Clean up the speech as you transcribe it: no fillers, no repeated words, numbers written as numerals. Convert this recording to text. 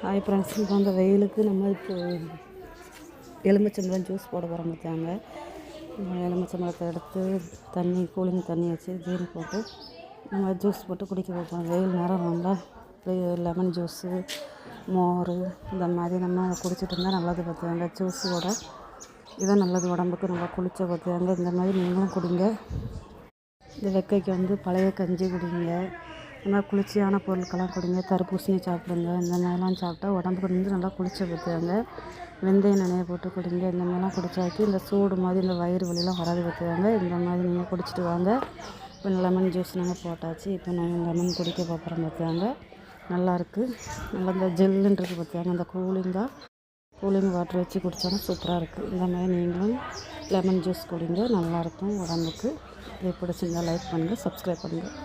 Hi friends, இப்போ அந்த வெயிலுக்கு நம்ம இப்போ எலுமிச்சம்பழம் ஜூஸ் போட போகிறோம். பார்த்தாங்க எலுமிச்சம்பழத்தை எடுத்து கூலிங் தண்ணி வச்சு ஜீனி போட்டு நம்ம ஜூஸ் போட்டு குடிக்க வைப்போம். வெயில் நேரம் ரொம்ப லெமன் ஜூஸு, மோர் இந்த மாதிரி நம்ம குடிச்சிட்டு இருந்தால் நல்லது. பார்த்தாங்க ஜூஸோட இதான் நல்லது, உடம்புக்கு நல்லா குளிச்ச. பார்த்தாங்க இந்த மாதிரி நீங்களும் குடிங்க. இந்த வெக்கைக்கு பழைய கஞ்சி குடிங்க. இந்த மாதிரி குளிர்ச்சியான பொருட்கள்லாம் குடிங்க. தர்பூசணி சாப்பிடுங்க. இந்த மாதிரிலாம் சாப்பிட்டா உடம்புக்கு நல்லா குளிச்ச. பார்த்துவாங்க வெந்தயம் நிறைய போட்டு குடிங்க. இந்த மாதிரிலாம் குடித்தாக்கி இந்த சூடு மாதிரி இந்த வயிறு வலிலாம் வராது. பார்த்துவாங்க இந்த மாதிரி நீங்கள் குடிச்சிட்டு வாங்க. இப்போ லெமன் ஜூஸ் நாங்கள் போட்டாச்சு. இப்போ நாங்கள் லெமன் குடிக்க பார்க்குறோம். பார்த்துவாங்க நல்லாயிருக்கு. நல்லா இந்த ஜெல்லுன்னு இருக்குது. பார்த்துவாங்க இந்த கூலிங் வாட்டர் வச்சு குடித்தாலும் சூப்பராக இருக்குது. இந்த மாதிரி நீங்களும் லெமன் ஜூஸ் குடிங்க, நல்லாயிருக்கும் உடம்புக்கு. இது பிடிச்சிருந்தால் லைக் பண்ணுங்கள், சப்ஸ்கிரைப் பண்ணுங்கள்.